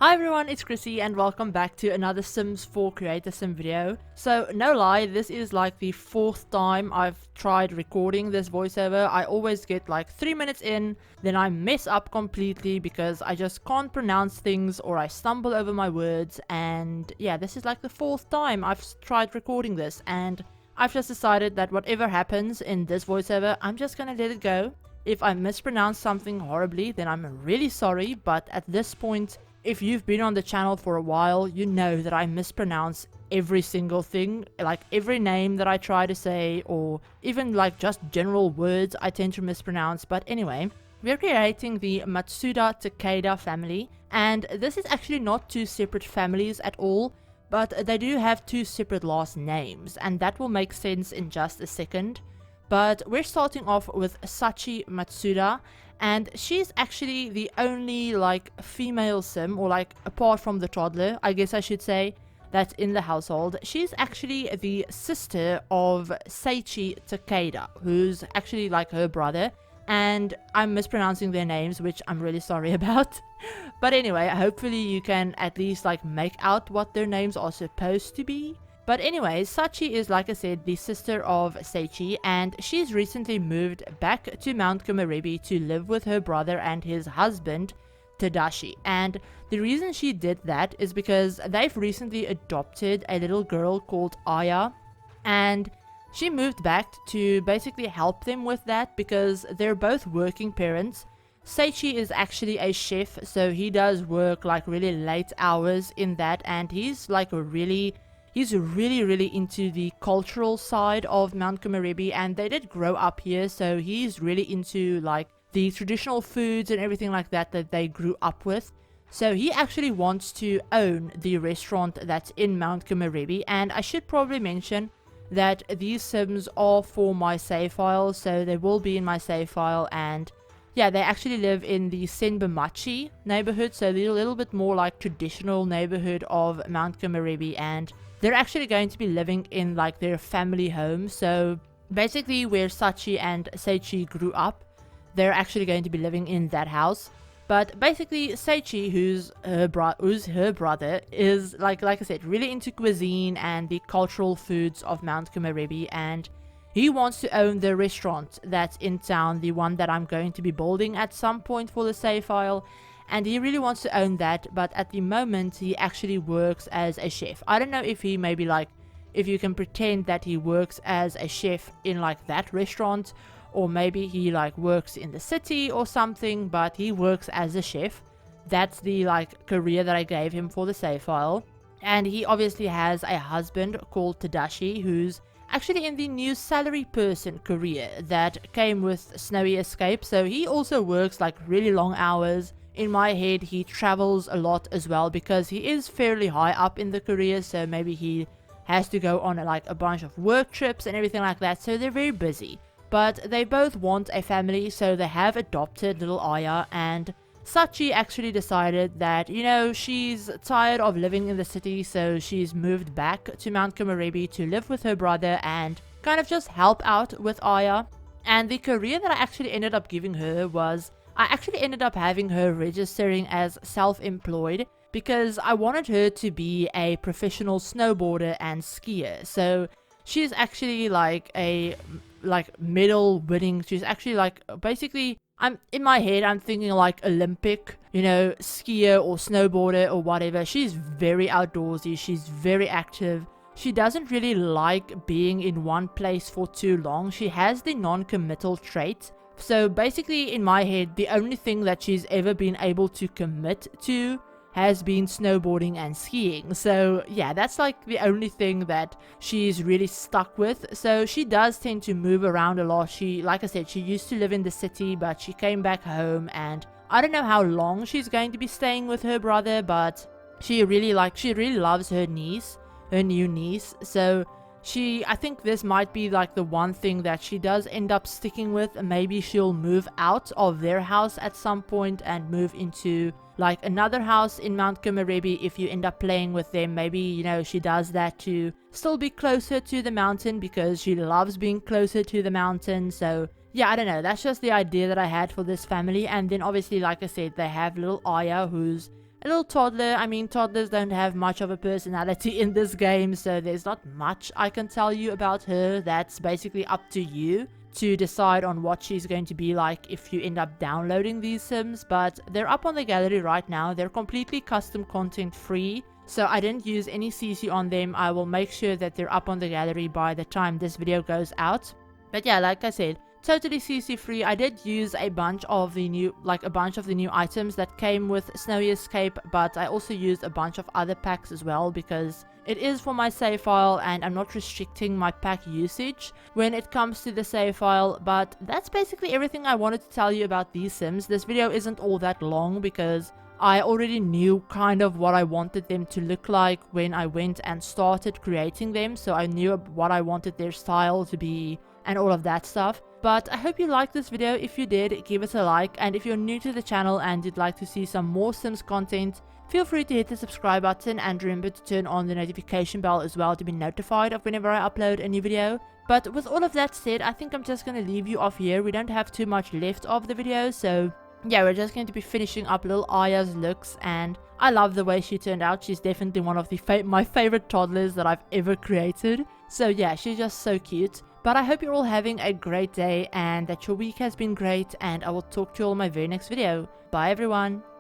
Hi everyone, it's Chrissie and welcome back to another Sims 4 Create a Sim video. So no lie, this is like the fourth time I've tried recording this voiceover. I always get like 3 minutes in, then I mess up completely because I just can't pronounce things or I stumble over my words, and yeah, this is like the fourth time I've tried recording this, and I've just decided that whatever happens in this voiceover, I'm just gonna let it go. If I mispronounce something horribly, then I'm really sorry, but at this point, if you've been on the channel for a while, you know that I mispronounce every single thing, like every name that I try to say, or even like just general words I tend to mispronounce. But anyway, we're creating the Matsuda-Takeda family, and this is actually not two separate families at all, but they do have two separate last names, and that will make sense in just a second. But we're starting off with Sachi Matsuda, and she's actually the only like female sim, or like apart from the toddler, I guess I should say, that's in the household. She's actually the sister of Seiichi Takeda, who's actually like her brother, and I'm mispronouncing their names, which I'm really sorry about. But anyway, hopefully you can at least like make out what their names are supposed to be. But anyway, Sachi is, like I said, the sister of Seiichi, and she's recently moved back to Mount Komorebi to live with her brother and his husband, Tadashi. And the reason she did that is because they've recently adopted a little girl called Aya, and she moved back to basically help them with that because they're both working parents. Seiichi is actually a chef, so he does work like really late hours in that, and he's really into the cultural side of Mount Komorebi, and they did grow up here, so he's really into like the traditional foods and everything like that that they grew up with. So he actually wants to own the restaurant that's in Mount Komorebi, and I should probably mention that these sims are for my save file, so they will be in my save file. And yeah, they actually live in the Senbamachi neighborhood, so the little bit more like traditional neighborhood of Mount Komorebi, and they're actually going to be living in like their family home. So basically where Sachi and Seiichi grew up, they're actually going to be living in that house. But basically Seiichi, who's her brother, is like I said, really into cuisine and the cultural foods of Mount Komorebi, and he wants to own the restaurant that's in town, the one that I'm going to be building at some point for the save file. And he really wants to own that, but at the moment he actually works as a chef. I don't know if he maybe like, if you can pretend that he works as a chef in like that restaurant, or maybe he like works in the city or something, but he works as a chef. That's the like career that I gave him for the save file. And he obviously has a husband called Tadashi, who's actually in the new salary person career that came with Snowy Escape, so he also works like really long hours. In my head, he travels a lot as well because he is fairly high up in the career, so maybe he has to go on like a bunch of work trips and everything like that, so they're very busy. But they both want a family, so they have adopted little Aya, and Sachi actually decided that, you know, she's tired of living in the city, so she's moved back to Mount Komorebi to live with her brother and kind of just help out with Aya. And the career that I actually ended up giving her was, I actually ended up having her registering as self-employed because I wanted her to be a professional snowboarder and skier. So she's actually like a medal winning, she's actually like basically, I'm in my head I'm thinking like Olympic, you know, skier or snowboarder or whatever. She's very outdoorsy, she's very active. She doesn't really like being in one place for too long. She has the non-committal trait. So basically in my head, the only thing that she's ever been able to commit to has been snowboarding and skiing. So yeah, that's like the only thing that she's really stuck with. So she does tend to move around a lot. She, like I said, she used to live in the city, but she came back home, and I don't know how long she's going to be staying with her brother, but she really loves her niece, her new niece. So I think this might be like the one thing that she does end up sticking with. Maybe she'll move out of their house at some point and move into like another house in Mount Komorebi if you end up playing with them. Maybe, you know, she does that to still be closer to the mountain because she loves being closer to the mountain. So yeah, I don't know. That's just the idea that I had for this family. And then obviously, like I said, they have little Aya, who's a little toddler. I mean, toddlers don't have much of a personality in this game, so there's not much I can tell you about her. That's basically up to you to decide on what she's going to be like if you end up downloading these Sims, but they're up on the gallery right now. They're completely custom content free, so I didn't use any CC on them. I will make sure that they're up on the gallery by the time this video goes out. But yeah, like I said, totally CC free. I did use a bunch of the new items that came with Snowy Escape, but I also used a bunch of other packs as well because it is for my save file and I'm not restricting my pack usage when it comes to the save file. But that's basically everything I wanted to tell you about these Sims. This video isn't all that long because I already knew kind of what I wanted them to look like when I went and started creating them, so I knew what I wanted their style to be and all of that stuff. But I hope you liked this video. If you did, give it a like, and if you're new to the channel and you'd like to see some more Sims content, feel free to hit the subscribe button and remember to turn on the notification bell as well to be notified of whenever I upload a new video. But with all of that said, I think I'm just going to leave you off here. We don't have too much left of the video, so yeah, we're just going to be finishing up little Aya's looks, and I love the way she turned out. She's definitely one of my favorite toddlers that I've ever created. So yeah, she's just so cute. But I hope you're all having a great day and that your week has been great, and I will talk to you all in my very next video. Bye everyone!